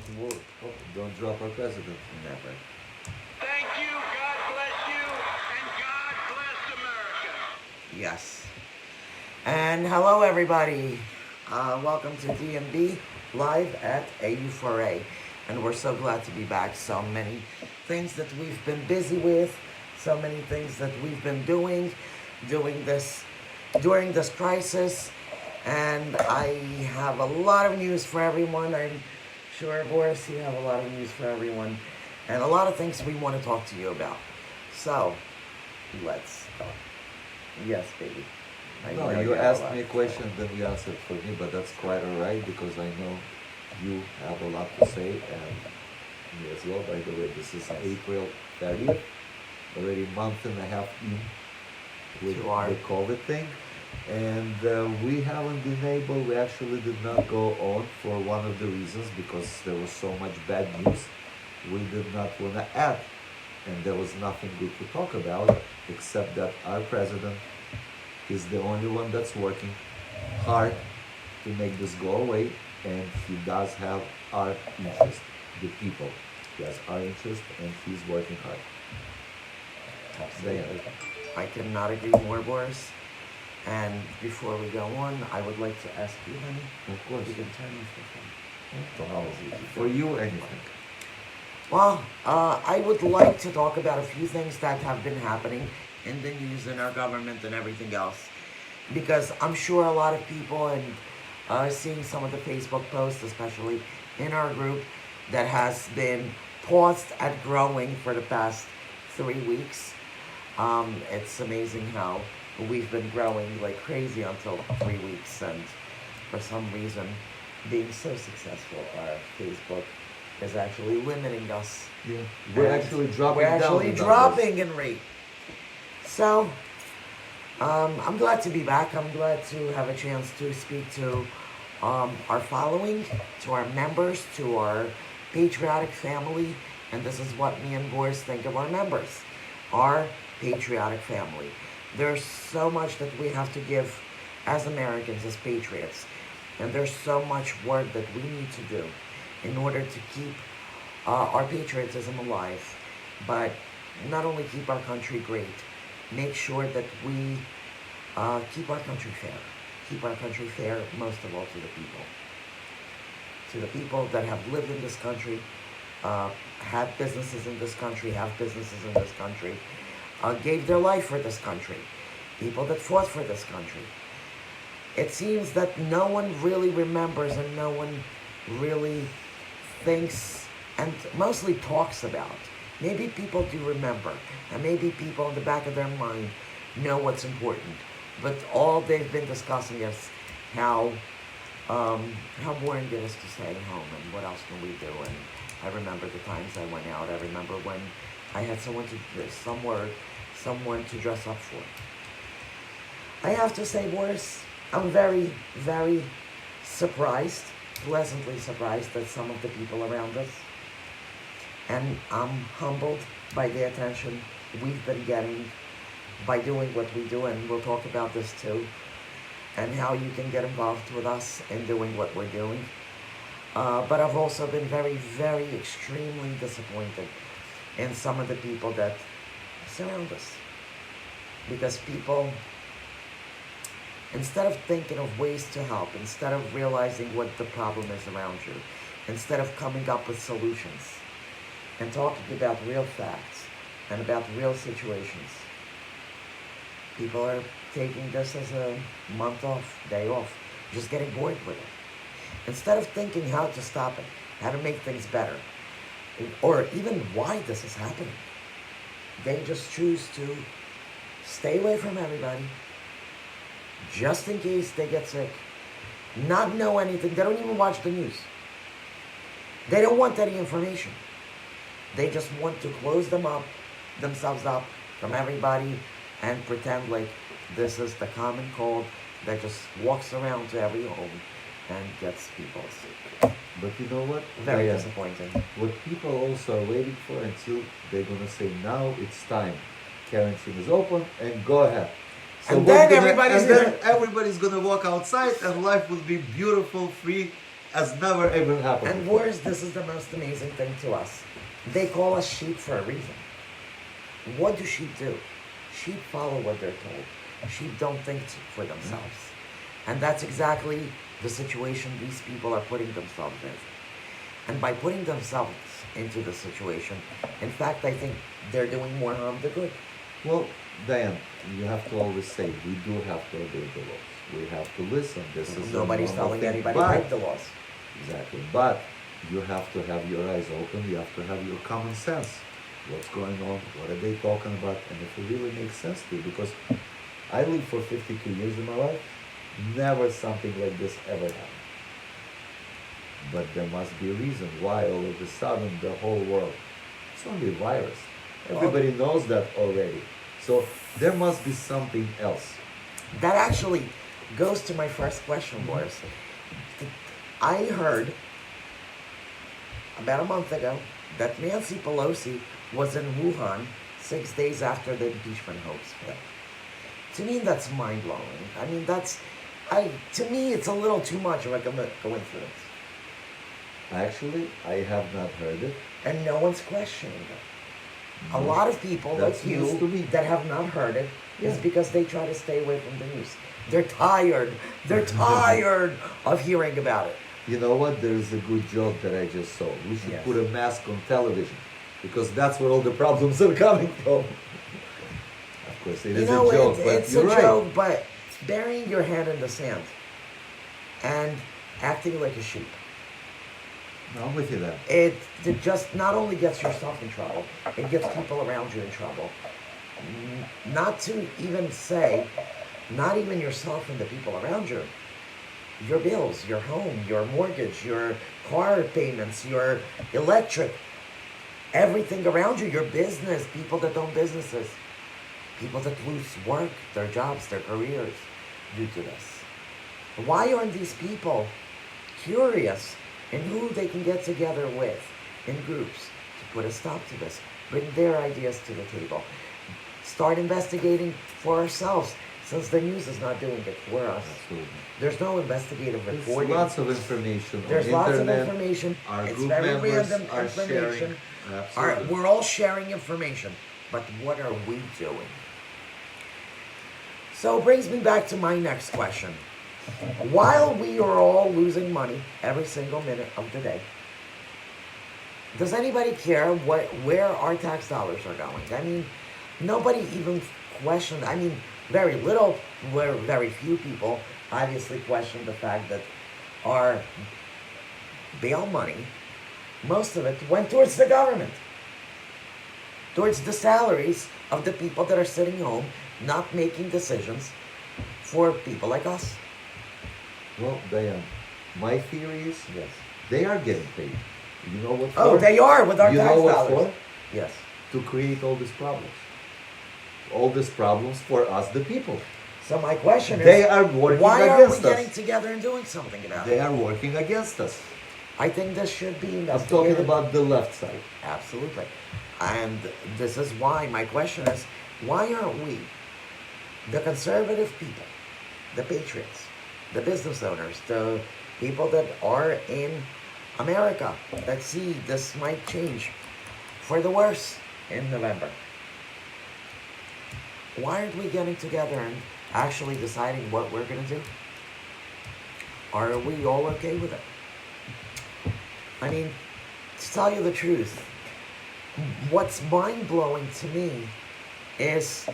Oh, don't drop our president. Never. Thank you, God bless you, and God bless America. Yes. And hello, everybody. Welcome to D&B live at AU4A. And we're so glad to be back. So many things that we've been busy with, so many things that we've been doing this during this crisis. And I have a lot of news for everyone. I'm sure, Boris, you have a lot of news for everyone. And a lot of things we want to talk to you about. So, let's talk. Yes, baby. I No, know you have a asked lot me a to question, then you answered for me, but that's quite alright because I know you have a lot to say and me as well. By the way, this is April 30th, already a month and a half in with To our- the COVID thing. And we haven't been able, we actually did not go on for one of the reasons because there was so much bad news. We did not want to add, and there was nothing good to talk about except that our president is the only one that's working hard to make this go away, and he does have our interest, the people. He has our interest, and he's working hard. Absolutely. I cannot agree more, Boris. And before we go on, I would like to ask you, honey, Of course. you can turn off the phone. For you, anything. Well, I would like to talk about a few things that have been happening in the news, in our government, and everything else. Because I'm sure a lot of people, and seeing some of the Facebook posts, especially in our group, that has been paused at growing for the past 3 weeks. It's amazing how we've been growing like crazy until 3 weeks, and for some reason, being so successful, our Facebook is actually limiting us. Yeah. We're And actually dropping We're down. actually the numbers. dropping in rate. So, I'm glad to be back. I'm glad to have a chance to speak to our following, to our members, to our patriotic family. And this is what me and Boris think of our members, our patriotic family. There's so much that we have to give as Americans, as patriots. And there's so much work that we need to do in order to keep our patriotism alive, but not only keep our country great, make sure that we keep our country fair. Keep our country fair, most of all, to the people. To the people that have lived in this country, had businesses in this country, have businesses in this country, gave their life for this country, people that fought for this country. It seems that no one really remembers and no one really thinks and mostly talks about. Maybe people do remember, and maybe people in the back of their mind know what's important. But all they've been discussing is how boring it is to stay home and what else can we do. And I remember the times I went out. I remember when I had someone to dress up for. I have to say, Boris, I'm very, very surprised, pleasantly surprised that some of the people around us, and I'm humbled by the attention we've been getting by doing what we do, and we'll talk about this too, and how you can get involved with us in doing what we're doing. But I've also been very, very extremely disappointed in some of the people that surround us. Because people, instead of thinking of ways to help, instead of realizing what the problem is around you, instead of coming up with solutions and talking about real facts and about real situations, people are taking this as a month off, day off, just getting bored with it. Instead of thinking how to stop it, how to make things better, or even why this is happening, they just choose to stay away from everybody, just in case they get sick, not know anything. They don't even watch the news. They don't want any information. They just want to close themselves up from everybody and pretend like this is the common cold that just walks around to every home and gets people sick. But you know what? Very Diane, disappointing. what people also are waiting for until they're gonna say now it's time. Quarantine is open and go ahead. And then everybody's everybody's gonna walk outside and life will be beautiful, free, has never ever happened. And before. worse, this is the most amazing thing to us. They call us sheep for a reason. What do sheep do? Sheep follow what they're told. Sheep don't think for themselves. And that's exactly the situation these people are putting themselves in. And by putting themselves into the situation, in fact, I think they're doing more harm than good. Well, Diane, you have to always say we do have to obey the laws. We have to listen. This is a Nobody's normal telling thing. anybody But- to break the laws. Exactly. But you have to have your eyes open. You have to have your common sense. What's going on? What are they talking about? And if it really makes sense to you, because I lived for 52 years in my life, never something like this ever happened. But there must be a reason why all of a sudden the whole world, it's only a virus. Everybody knows that already. So there must be something else. That actually goes to my first question, Boris. I heard about a month ago that Nancy Pelosi was in Wuhan 6 days after the impeachment hopes failed. To me, that's mind-blowing. I mean, to me, it's a little too much of a coincidence. Actually, I have not heard it. And no one's questioning it. A lot of people That's like news to you me. that have not heard it is Yeah. because they try to stay away from the news. They're tired. They're tired of hearing about it. You know what? There's a good joke that I just saw. We should Yes. put a mask on television because that's where all the problems are coming from. Of course, it is a joke, but it's you're a right. joke, but burying your head in the sand and acting like a sheep. No, I'm with you there. It just not only gets yourself in trouble, it gets people around you in trouble. Not to even say, not even yourself and the people around you. Your bills, your home, your mortgage, your car payments, your electric, everything around you, your business, people that own businesses, people that lose work, their jobs, their careers due to this. Why aren't these people curious in who they can get together with in groups to put a stop to this? Bring their ideas to the table. Start investigating for ourselves, since the news is not doing it for us. Absolutely. There's no investigative There's reporting. lots of information There's on lots of internet. information. Our It's group very members random are information. sharing. Absolutely. We're all sharing information, but what are we doing? So it brings me back to my next question. While we are all losing money every single minute of the day, does anybody care where our tax dollars are going? I mean, nobody even questioned. I mean, very few people obviously question the fact that our bail money, most of it went towards the government, towards the salaries of the people that are sitting home, not making decisions for people like us. Well, Diane, my theory is Yes. they are getting paid. You know what for? Oh, they are with our You tax know what dollars. for? Yes. To create all these problems. All these problems for us, the people. So my question is, They are working why aren't we against getting us. together and doing something about They it? are working against us. I think this should be I'm investigated. talking about the left side. Absolutely. And this is why my question is, why aren't we, the conservative people, the patriots, the business owners, the people that are in America that see this might change for the worse in November? Why aren't we getting together and actually deciding what we're going to do? Are we all okay with it? I mean, to tell you the truth, what's mind-blowing to me is,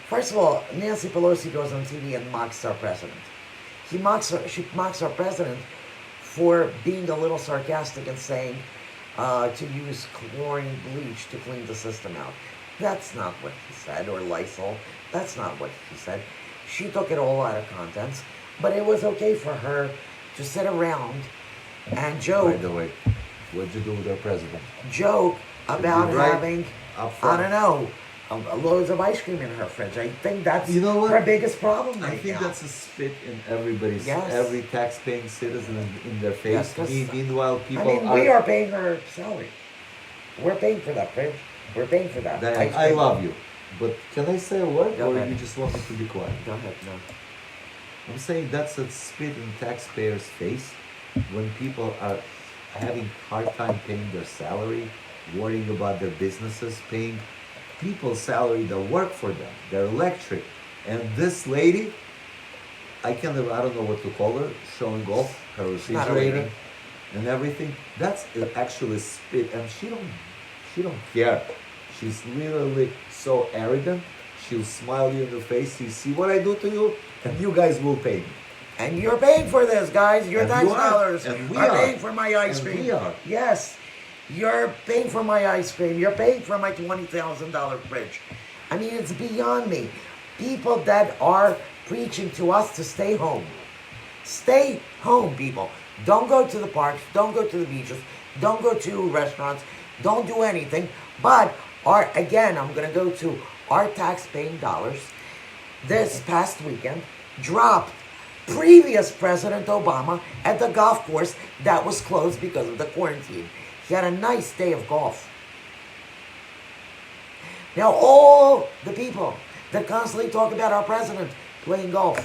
first of all, Nancy Pelosi goes on TV and mocks our president. She mocks our president for being a little sarcastic and saying to use chlorine bleach to clean the system out. That's not what he said, or Lysol. That's not what he said. She took it all out of context, but it was okay for her to sit around and joke. By the way, what'd you do with our president? Joke about right having, up I front. don't know, loads of ice cream in her fridge. I think that's You know what? her biggest problem right I think now. that's a spit in everybody's, Yes. every tax-paying citizen in their face. Yes, 'cause, Meanwhile, I people mean, we are paying her salary. We're paying for that fridge. We're paying for that. Diane, ice I cream. love you, but can I say a word, Go or ahead. you just want me to be quiet? Go ahead, no. I'm saying that's a spit in taxpayers' face when people are having hard time paying their salary, worrying about their businesses, paying people's salary that work for them, their electric. And this lady, I don't know what to call her, showing off her She's not a lady. refrigerator and everything. That's actually spit, and she don't care. She's literally so arrogant. She'll smile you in the face. You see what I do to you, and you guys will pay me. And you're paying for this, guys. Your And tax you are. dollars And we are are. paying for my ice And cream. we are. Yes, you're paying for my ice cream. You're paying for my $20,000 fridge. I mean, it's beyond me. People that are preaching to us to stay home. Stay home, people. Don't go to the parks. Don't go to the beaches. Don't go to restaurants. Don't do anything. But again, I'm going to go to our tax-paying dollars. This past weekend, dropped previous President Obama at the golf course that was closed because of the quarantine. He had a nice day of golf. Now all the people that constantly talk about our president playing golf,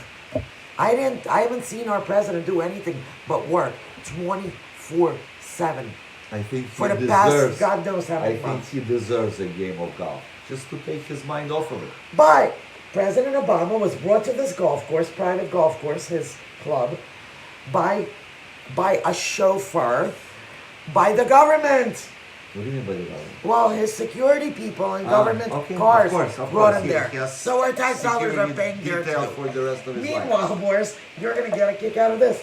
I haven't seen our president do anything but work 24/7 I think for he the past deserves. God knows how I many think months. he deserves a game of golf just to take his mind off of it. But President Obama was brought to this golf course, private golf course, his club, by a chauffeur, by the government. What do you mean by the government? Well, his security people and government okay, cars of course, brought him he there. has So our tax dollars are security paying there detail too. for the rest of his life. Meanwhile, Boris, you're going to get a kick out of this.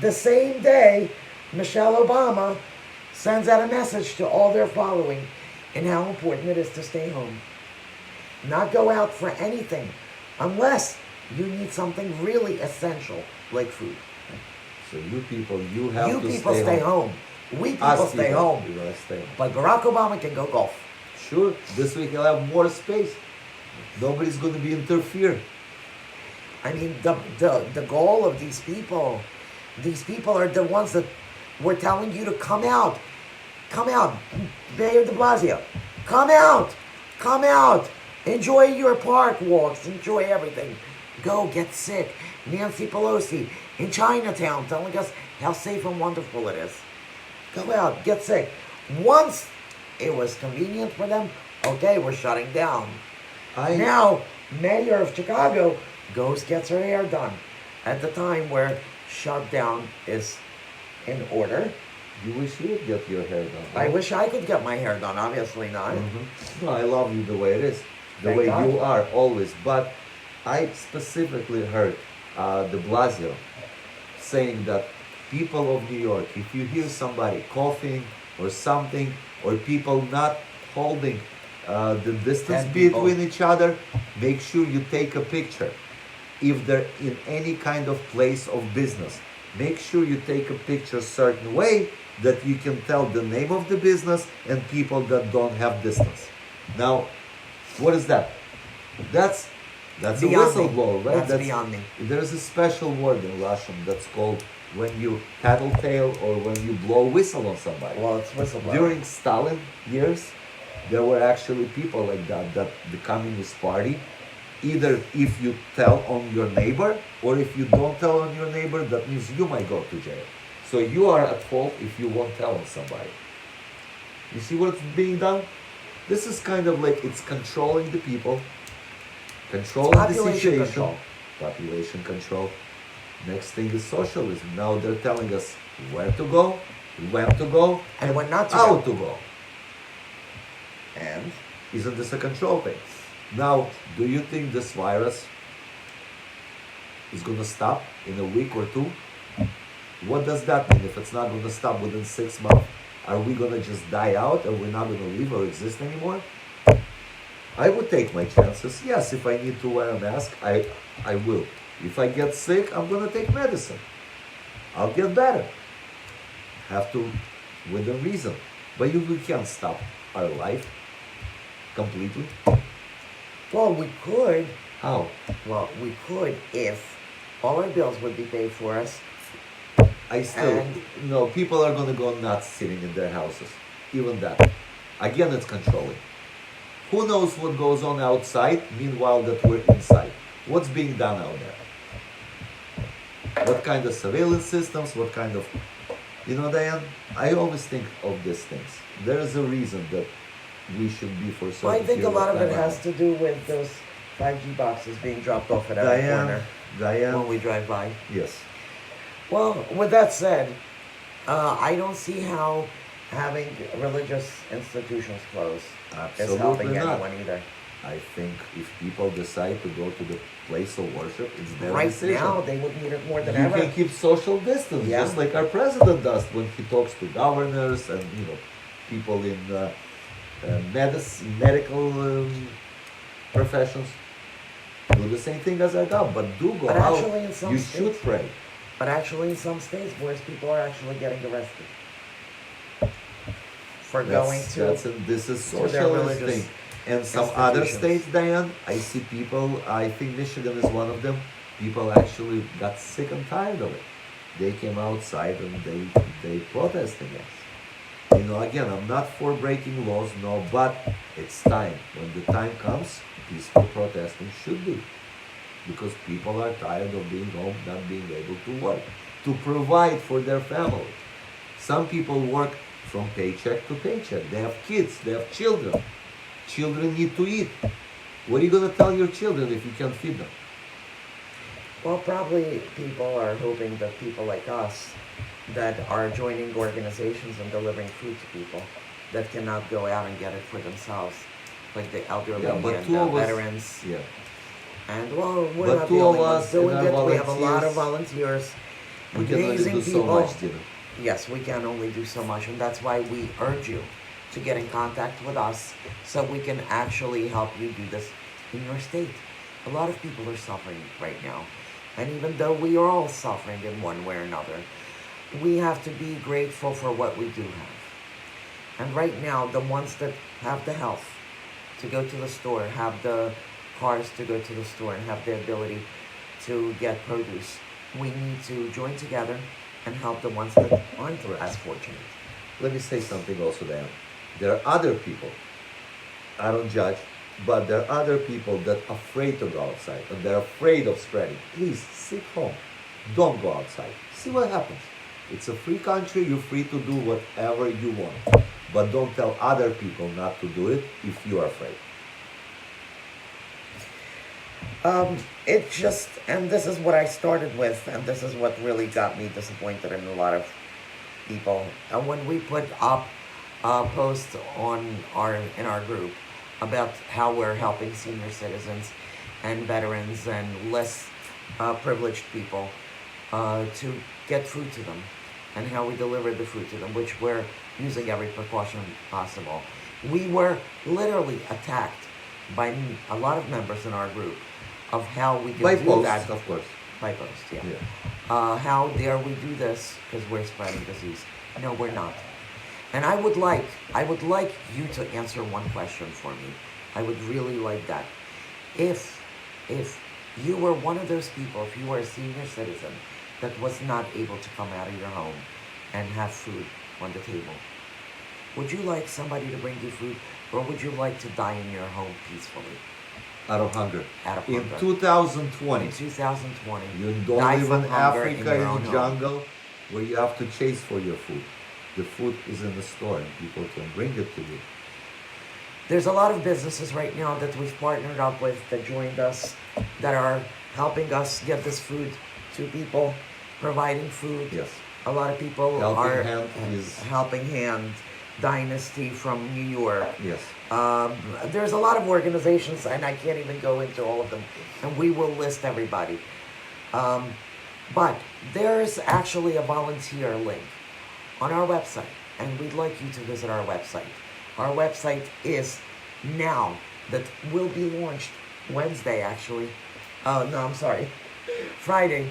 The same day, Michelle Obama sends out a message to all their following and how important it is to stay home. Not go out for anything unless you need something really essential like food. So you people, you have You to people stay home. We people Us stay people, home. we gotta stay home. But Barack Obama can go golf. Sure, this week he'll have more space. Nobody's going to be interfered. I mean, the goal of these people are the ones that were telling you to come out. Come out, Mayor de Blasio. Come out. Enjoy your park walks. Enjoy everything. Go get sick. Nancy Pelosi in Chinatown telling us how safe and wonderful it is. Go out, get sick. Once it was convenient for them, okay, we're shutting down. Now, Mayor of Chicago gets her hair done at the time where shutdown is in order. You wish you would get your hair done. I wish I could get my hair done, obviously not. No, I love you the way it is, the Thank way God. you are always. But I specifically heard de Blasio saying that people of New York, if you hear somebody coughing or something, or people not holding the distance 10 people. between each other, make sure you take a picture. If they're in any kind of place of business, make sure you take a picture certain way that you can tell the name of the business and people that don't have distance. Now, what is that? That's a Beyond me. whistleblower, right? That's beyond me. There's a special word in Russian that's called when you tattletale or when you blow whistle on somebody. Well, it's whistleblower. During Stalin years, there were actually people like that the Communist Party, either if you tell on your neighbor or if you don't tell on your neighbor, that means you might go to jail. So you are at fault if you won't tell on somebody. You see what's being done? This is kind of like it's controlling the people, controlling the Population situation, control. population control. Next thing is socialism. Now they're telling us where to go, when to go, And when not to how go. to go. And Isn't this a control thing? Now, do you think this virus is going to stop in a week or two? What does that mean if it's not going to stop within 6 months? Are we going to just die out and we're not going to live or exist anymore? I would take my chances. Yes, if I need to wear a mask, I will. If I get sick, I'm going to take medicine. I'll get better. Have to, within reason. But we can't stop our life completely. well, we could. How? Well, we could if all our bills would be paid for us. I still, And- no, people are going to go nuts sitting in their houses. Even that. Again, it's controlling. Who knows what goes on outside, meanwhile that we're inside? What's being done out there? What kind of surveillance systems, what kind of You know, Diane, I always think of these things. There is a reason that we should be for a Well, I certain think a period lot of of it time at has home. to do with those 5G boxes being dropped off at every Diane, corner Diane, when we drive by. yes, Well, with that said, I don't see how having religious institutions closed is helping absolutely not. anyone either. I think if people decide to go to the place of worship, it's their Right decision. now, they would need it more than You ever. can keep social distance, Yeah. just like our president does when he talks to governors and people in medical professions. Do the same thing as our God, but do go But out. actually, in some You states, should pray. But actually, in some states, whereas people are actually getting arrested for going to This is to their socialist religious thing. And some other institutions. states, Diane, I see people, I think Michigan is one of them, people actually got sick and tired of it. They came outside and they protested. Again, I'm not for breaking laws, no, but it's time. When the time comes, peaceful protesting should be. Because people are tired of being home, not being able to work, to provide for their family. Some people work from paycheck to paycheck. They have kids, they have children. Children need to eat. What are you going to tell your children if you can't feed them? Well, probably people are hoping that people like us that are joining organizations and delivering food to people that cannot go out and get it for themselves, like the elderly Yeah, but and two of us, veterans. yeah. And well, we're But not two the of only ones us doing and it. our We have a lot of volunteers, volunteers, We can only amazing do people. so much, Yes, we can only do so much, and that's why we urge you to get in contact with us so we can actually help you do this in your state. A lot of people are suffering right now, and even though we are all suffering in one way or another, we have to be grateful for what we do have. And right now, the ones that have the health to go to the store, have the cars to go to the store, and have the ability to get produce, we need to join together and help the ones that aren't as fortunate. Let me say something also, Dan. There are other people, I don't judge, but there are other people that are afraid to go outside and they're afraid of spreading. Please sit home. Don't go outside. See what happens. It's a free country. You're free to do whatever you want. But don't tell other people not to do it if you are afraid. It just, and this is what I started with, and this is what really got me disappointed in a lot of people. And when we put up a post in our group about how we're helping senior citizens and veterans and less privileged people to get food to them, and how we delivered the food to them, which we're using every precaution possible. We were literally attacked by a lot of members in our group of how we can By do posts, that. of course. By post, yeah. Yeah. How dare we do this because we're spreading disease? No, we're not. And I would like you to answer one question for me. I would really like that. If you were one of those people, if you were a senior citizen that was not able to come out of your home and have food on the table, would you like somebody to bring you food, or would you like to die in your home peacefully? Out of hunger. Out of In hunger. 2020, In 2020, you don't die live from in hunger Africa your in own the home. jungle where you have to chase for your food. The food is in the store and people can bring it to you. There's a lot of businesses right now that we've partnered up with that joined us that are helping us get this food to people, providing food. Yes. A lot of people Helping are Hand is- Helping Hand, Dynasty from New York. Yes. There's a lot of organizations, and I can't even go into all of them, and we will list everybody. But there's actually a volunteer link on our website, and we'd like you to visit our website. Our website is now, that will be launched Wednesday, actually. Oh, no, I'm sorry. Friday.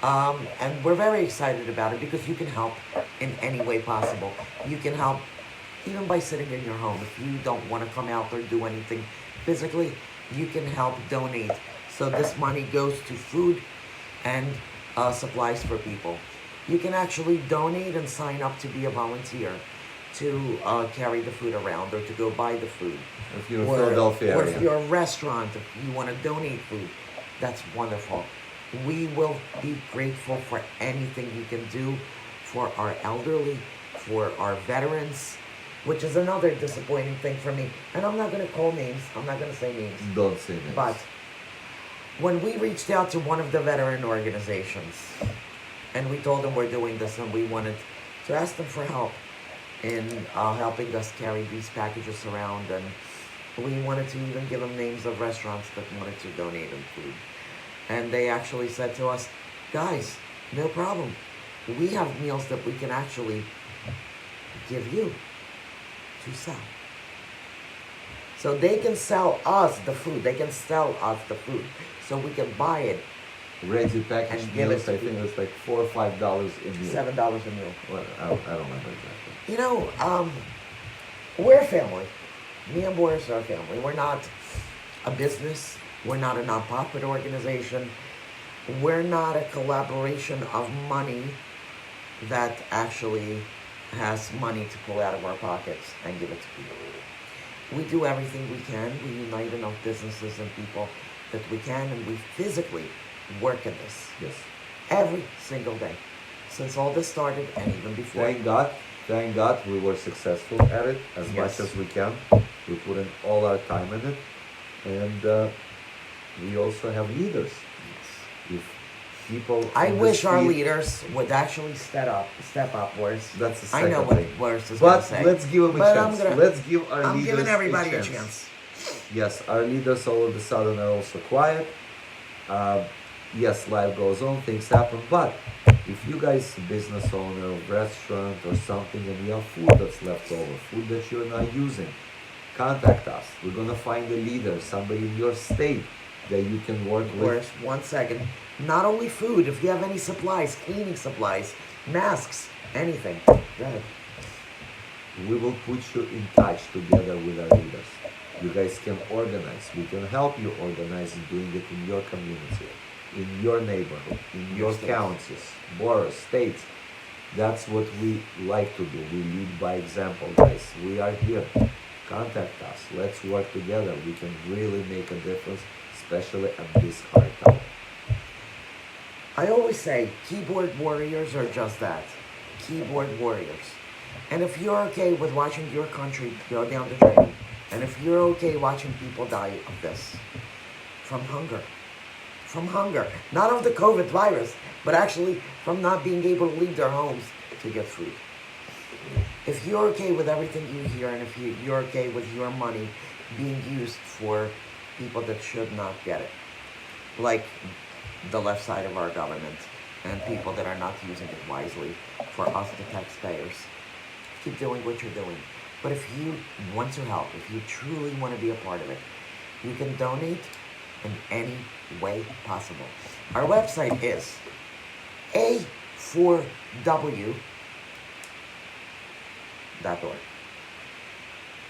And we're very excited about it because you can help in any way possible. You can help even by sitting in your home. If you don't want to come out or do anything physically, you can help donate. So this money goes to food and supplies for people. You can actually donate and sign up to be a volunteer to carry the food around or to go buy the food. If you're in Philadelphia Or area. if you're a restaurant, if you want to donate food, that's wonderful. We will be grateful for anything you can do for our elderly, for our veterans, which is another disappointing thing for me. And I'm not going to call names. I'm not going to say names. Don't say names. But when we reached out to one of the veteran organizations and we told them we're doing this and we wanted to ask them for help in helping us carry these packages around, and we wanted to even give them names of restaurants that wanted to donate them food. And they actually said to us, guys, no problem. We have meals that we can actually give you to sell. So they can sell us the food. They can sell us the food. So we can buy it. Ready packaged And give it meals, to I think it's like $4 or $5 a meal. $7 a meal. Well, I don't remember exactly. You know, we're a family. Me and Boris are a family. We're not a business. We're not a non-profit organization. We're not a collaboration of money that actually has money to pull out of our pockets and give it to people. We do everything we can. We unite enough businesses and people that we can, and we physically work in this. Yes. Every single day. Since all this started and even before. Thank God we were successful at it as Yes. much as we can. We put in all our time in it. And we also have leaders. If people I in the wish our street- leaders would actually step up, Boris. That's the I second know what thing. Boris is going But to say. let's give them a But chance. I'm Let's give our leaders giving everybody a a chance. chance. Yes, our leaders all of a sudden are also quiet. Yes, life goes on, things happen, but if you guys business owner of restaurant or something and you have food that's left over, food that you're not using, contact us. We're gonna find a leader, somebody in your state that you can work with. Boris, 1 second. Not only food, if you have any supplies, cleaning supplies, masks, anything. Go ahead. We will put you in touch together with our leaders. You guys can organize. We can help you organize doing it in your community, in your neighborhood, in your States. counties, boroughs, states. That's what we like to do. We lead by example, guys. We are here. Contact us. Let's work together. We can really make a difference, especially at this hard time. I always say keyboard warriors are just that. Keyboard warriors. And if you're okay with watching your country go down the drain, and if you're okay watching people die of this, from hunger, not of the COVID virus, but actually from not being able to leave their homes to get food. If you're okay with everything you hear, and if you're okay with your money being used for people that should not get it, like the left side of our government and people that are not using it wisely for us, the taxpayers, keep doing what you're doing. But if you want to help, if you truly want to be a part of it, you can donate in any way possible. Our website is a4w.org.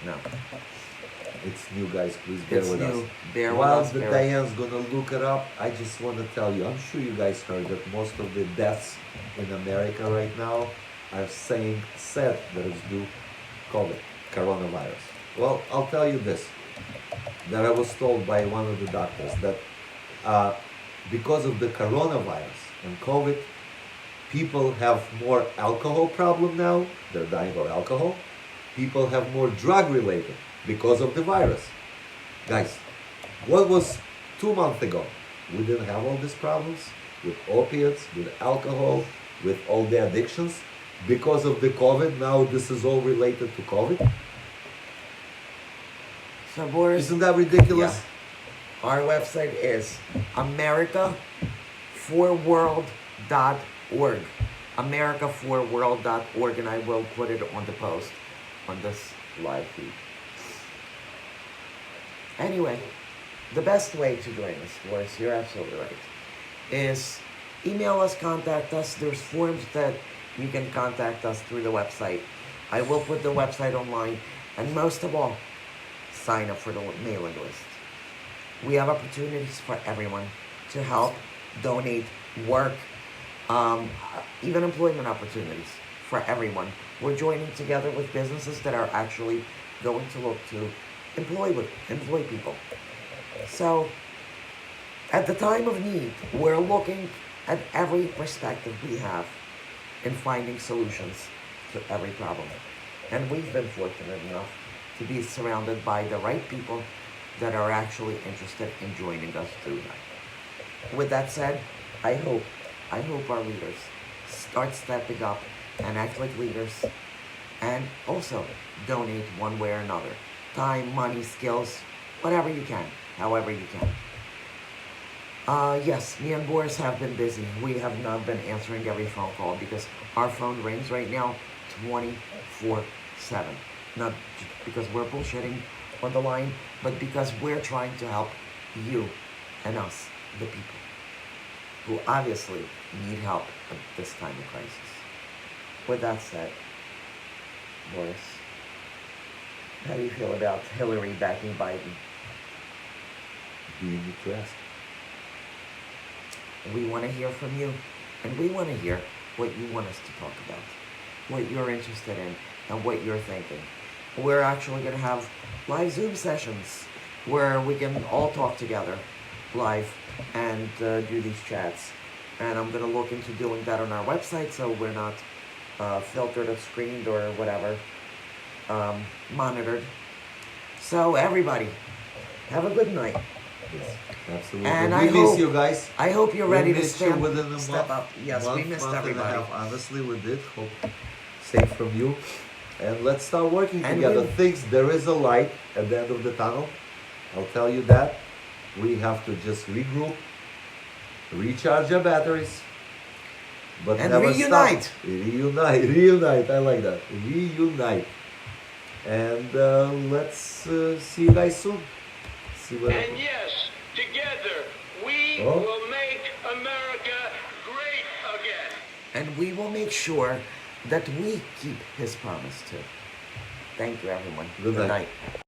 No. It's new, guys. Please bear It's with new. us. Bear with While us, the bear with- Diane's gonna look it up, I just want to tell you. I'm sure you guys heard that most of the deaths in America right now are said that it's due COVID, coronavirus. Well, I'll tell you this: that I was told by one of the doctors that because of the coronavirus and COVID, people have more alcohol problem now. They're dying of alcohol. People have more drug related because of the virus. Guys, what was 2 months ago? We didn't have all these problems with opiates, with alcohol, with all the addictions. Because of the COVID, now this is all related to COVID. So Boris, Isn't that ridiculous? yeah. Our website is america4world.org. america4world.org, and I will put it on the post on this live feed. Anyway, the best way to join us, Boris, you're absolutely right, is email us, contact us. There's forms that you can contact us through the website. I will put the website online, and most of all, sign up for the mailing list. We have opportunities for everyone to help, donate, work, even employment opportunities for everyone. We're joining together with businesses that are actually going to look to employ people. So, at the time of need, we're looking at every perspective we have in finding solutions to every problem. And we've been fortunate enough to be surrounded by the right people that are actually interested in joining us through that. With that said, I hope our leaders start stepping up and act like leaders, and also donate one way or another. Time, money, skills, whatever you can, however you can. Yes, me and Boris have been busy. We have not been answering every phone call because our phone rings right now 24/7. Not because we're bullshitting on the line, but because we're trying to help you and us, the people, who obviously need help at this time of crisis. With that said, Boris, how do you feel about Hillary backing Biden? Do you need to ask? We want to hear from you, and we want to hear what you want us to talk about, what you're interested in, and what you're thinking. We're actually going to have live Zoom sessions where we can all talk together live and do these chats. And I'm going to look into doing that on our website so we're not filtered or screened or whatever, monitored. So everybody, have a good night. Yes, absolutely. And we miss you guys. I hope you're ready to step step up. Yes, we missed everybody. Honestly, we did. Hope safe from you. And let's start working And together. There is a light at the end of the tunnel. I'll tell you that. We have to just regroup, recharge our batteries, but and never reunite. stop. Reunite. I like that. Reunite. And let's see you guys soon. See what And yes, together we Oh. will make America great again. And we will make sure that we keep his promise too. Thank you, everyone. Good night. night.